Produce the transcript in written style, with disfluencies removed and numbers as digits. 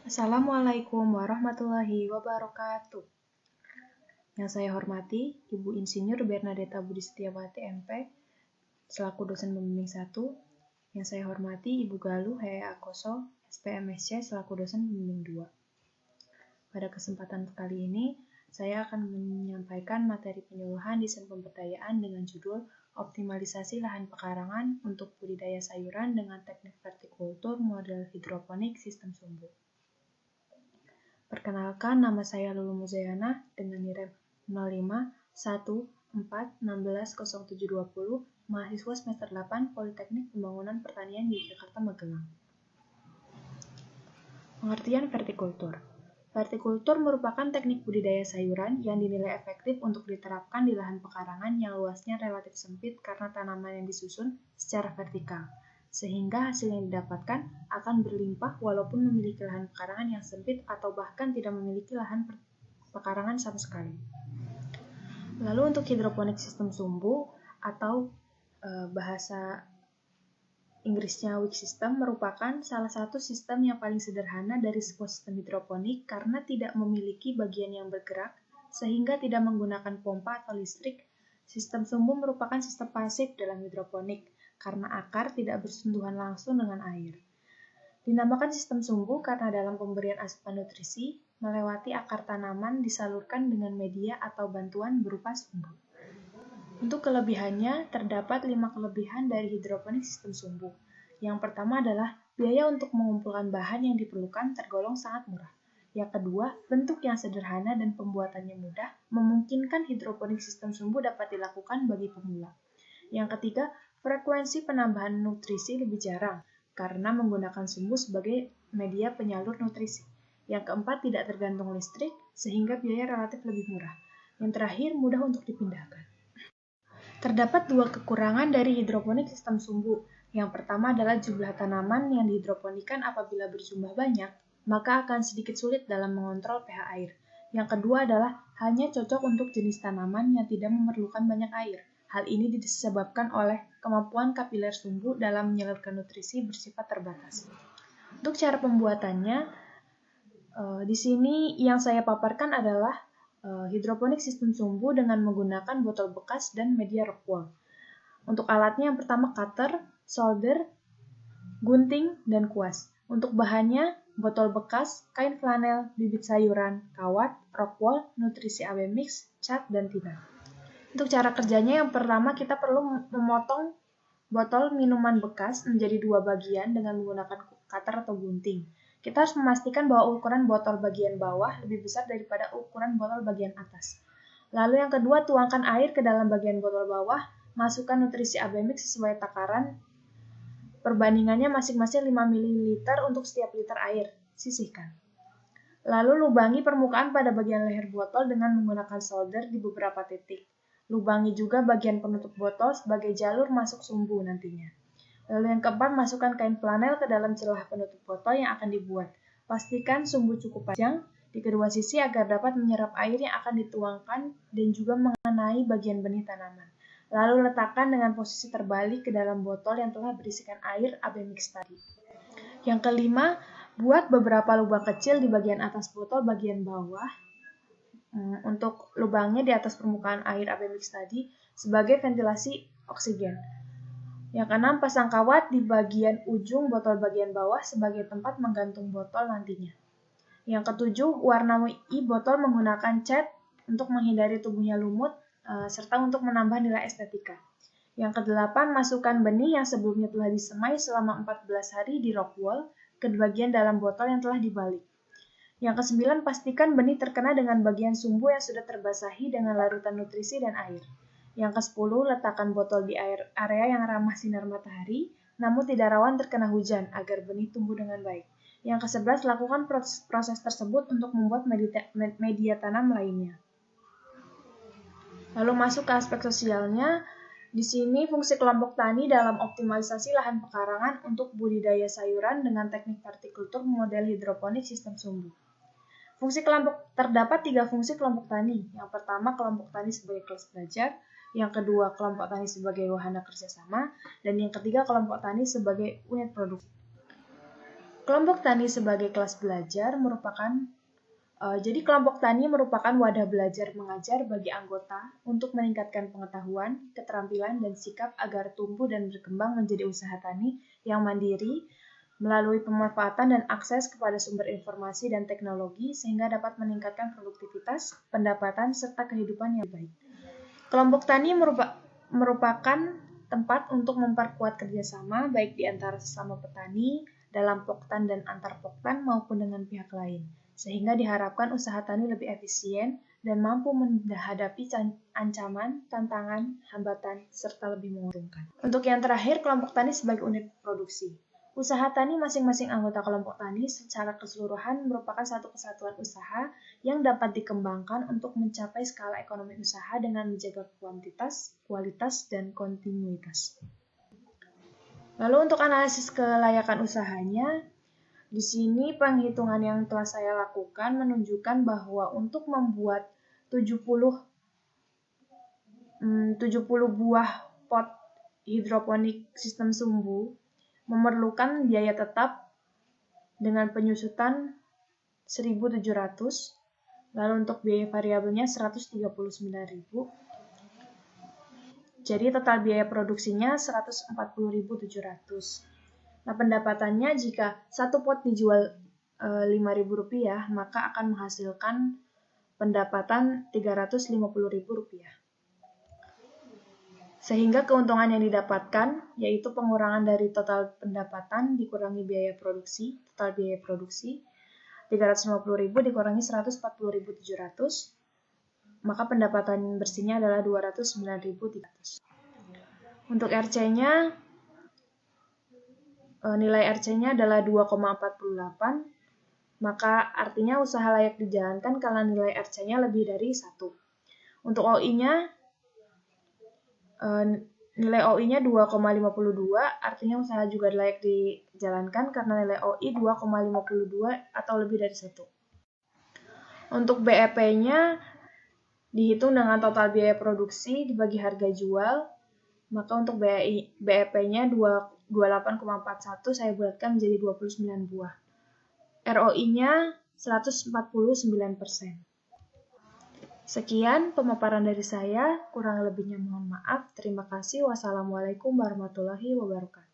Assalamualaikum warahmatullahi wabarakatuh. Yang saya hormati, Ibu Insinyur Bernadetta Budi Setiawati MP, selaku dosen pembimbing 1. Yang saya hormati, Ibu Galuh Hea Akoso, SPMSC, selaku dosen pembimbing 2. Pada kesempatan kali ini, saya akan menyampaikan materi penyuluhan desain pemberdayaan dengan judul Optimalisasi lahan pekarangan untuk budidaya sayuran dengan teknik vertikultur model hidroponik sistem sumbu. Perkenalkan, nama saya Lulu Muzayana dengan NIREM 0514160720, mahasiswa semester 8 Politeknik Pembangunan Pertanian Yogyakarta Magelang. Pengertian vertikultur. Vertikultur merupakan teknik budidaya sayuran yang dinilai efektif untuk diterapkan di lahan pekarangan yang luasnya relatif sempit karena tanaman yang disusun secara vertikal, sehingga hasil yang didapatkan akan berlimpah walaupun memiliki lahan pekarangan yang sempit atau bahkan tidak memiliki lahan pekarangan sama sekali. Lalu untuk hidroponik sistem sumbu atau bahasa Inggrisnya weak system merupakan salah satu sistem yang paling sederhana dari sebuah sistem hidroponik karena tidak memiliki bagian yang bergerak sehingga tidak menggunakan pompa atau listrik. Sistem sumbu merupakan sistem pasif dalam hidroponik karena akar tidak bersentuhan langsung dengan air. Dinamakan sistem sumbu karena dalam pemberian asupan nutrisi melewati akar tanaman disalurkan dengan media atau bantuan berupa sumbu. Untuk kelebihannya, terdapat 5 kelebihan dari hidroponik sistem sumbu. Yang pertama adalah biaya untuk mengumpulkan bahan yang diperlukan tergolong sangat murah. Yang kedua, bentuk yang sederhana dan pembuatannya mudah memungkinkan hidroponik sistem sumbu dapat dilakukan bagi pemula. Yang ketiga, frekuensi penambahan nutrisi lebih jarang karena menggunakan sumbu sebagai media penyalur nutrisi. Yang keempat, tidak tergantung listrik sehingga biaya relatif lebih murah. Yang terakhir, mudah untuk dipindahkan. Terdapat 2 kekurangan dari hidroponik sistem sumbu. Yang pertama adalah jumlah tanaman yang dihidroponikan apabila berjumlah banyak, maka akan sedikit sulit dalam mengontrol pH air. Yang kedua adalah hanya cocok untuk jenis tanaman yang tidak memerlukan banyak air. Hal ini disebabkan oleh kemampuan kapiler sumbu dalam menyalurkan nutrisi bersifat terbatas. Untuk cara pembuatannya, di sini yang saya paparkan adalah hidroponik sistem sumbu dengan menggunakan botol bekas dan media rockwool. Untuk alatnya yang pertama cutter, solder, gunting, dan kuas. Untuk bahannya botol bekas, kain flanel, bibit sayuran, kawat, rockwool, nutrisi AB mix, cat, dan timah. Untuk cara kerjanya yang pertama kita perlu memotong botol minuman bekas menjadi 2 bagian dengan menggunakan cutter atau gunting. Kita harus memastikan bahwa ukuran botol bagian bawah lebih besar daripada ukuran botol bagian atas. Lalu yang kedua, tuangkan air ke dalam bagian botol bawah, masukkan nutrisi AB mix sesuai takaran. Perbandingannya masing-masing 5 ml untuk setiap liter air. Sisihkan. Lalu lubangi permukaan pada bagian leher botol dengan menggunakan solder di beberapa titik. Lubangi juga bagian penutup botol sebagai jalur masuk sumbu nantinya. Lalu yang keempat, masukkan kain flanel ke dalam celah penutup botol yang akan dibuat. Pastikan sumbu cukup panjang di kedua sisi agar dapat menyerap air yang akan dituangkan dan juga mengenai bagian benih tanaman. Lalu letakkan dengan posisi terbalik ke dalam botol yang telah berisikan air AB mix tadi. Yang kelima, buat beberapa lubang kecil di bagian atas botol bagian bawah untuk lubangnya di atas permukaan air AB mix tadi sebagai ventilasi oksigen. Yang keenam, pasang kawat di bagian ujung botol bagian bawah sebagai tempat menggantung botol nantinya. Yang ketujuh, warnai botol menggunakan cat untuk menghindari tubuhnya lumut serta untuk menambah nilai estetika. Yang kedelapan, masukkan benih yang sebelumnya telah disemai selama 14 hari di rockwool ke bagian dalam botol yang telah dibalik. Yang kesembilan, pastikan benih terkena dengan bagian sumbu yang sudah terbasahi dengan larutan nutrisi dan air. Yang ke-10, letakkan botol di area yang ramah sinar matahari, namun tidak rawan terkena hujan agar benih tumbuh dengan baik. Yang ke-11, lakukan proses tersebut untuk membuat media tanam lainnya. Lalu masuk ke aspek sosialnya. Di sini fungsi kelompok tani dalam optimalisasi lahan pekarangan untuk budidaya sayuran dengan teknik vertikultur model hidroponik sistem sumbu. Fungsi kelompok terdapat 3 fungsi kelompok tani. Yang pertama, kelompok tani sebagai kelas belajar. Yang kedua, kelompok tani sebagai wahana kerjasama. Dan yang ketiga, kelompok tani sebagai unit produksi. Kelompok tani sebagai kelas belajar merupakan Jadi kelompok tani merupakan wadah belajar mengajar bagi anggota untuk meningkatkan pengetahuan, keterampilan, dan sikap agar tumbuh dan berkembang menjadi usaha tani yang mandiri melalui pemanfaatan dan akses kepada sumber informasi dan teknologi sehingga dapat meningkatkan produktivitas, pendapatan, serta kehidupan yang baik. Kelompok tani merupakan tempat untuk memperkuat kerjasama baik di antara sesama petani, dalam poktan dan antar poktan maupun dengan pihak lain, sehingga diharapkan usaha tani lebih efisien dan mampu menghadapi ancaman, tantangan, hambatan, serta lebih menguntungkan. Untuk yang terakhir, kelompok tani sebagai unit produksi. Usaha tani masing-masing anggota kelompok tani secara keseluruhan merupakan satu kesatuan usaha yang dapat dikembangkan untuk mencapai skala ekonomi usaha dengan menjaga kuantitas, kualitas, dan kontinuitas. Lalu untuk analisis kelayakan usahanya, di sini penghitungan yang telah saya lakukan menunjukkan bahwa untuk membuat 70 buah pot hidroponik sistem sumbu memerlukan biaya tetap dengan penyusutan 1.700, lalu untuk biaya variabelnya 139.000. Jadi total biaya produksinya 140.700. Nah, pendapatannya jika satu pot dijual Rp5.000, maka akan menghasilkan pendapatan Rp350.000. Sehingga keuntungan yang didapatkan yaitu pengurangan dari total pendapatan dikurangi biaya produksi, total biaya produksi 350.000 dikurangi 140.700, maka pendapatan bersihnya adalah 209.300. Untuk RC-nya, nilai RC-nya adalah 2,48, maka artinya usaha layak dijalankan karena nilai RC-nya lebih dari 1. Untuk OI-nya, nilai OI-nya 2,52, artinya usaha juga layak dijalankan karena nilai OI 2,52 atau lebih dari 1. Untuk BEP-nya dihitung dengan total biaya produksi dibagi harga jual, maka untuk BEP-nya 28,41 saya bulatkan menjadi 29 buah. ROI-nya 149%. Sekian pemaparan dari saya, kurang lebihnya mohon maaf. Terima kasih. Wassalamualaikum warahmatullahi wabarakatuh.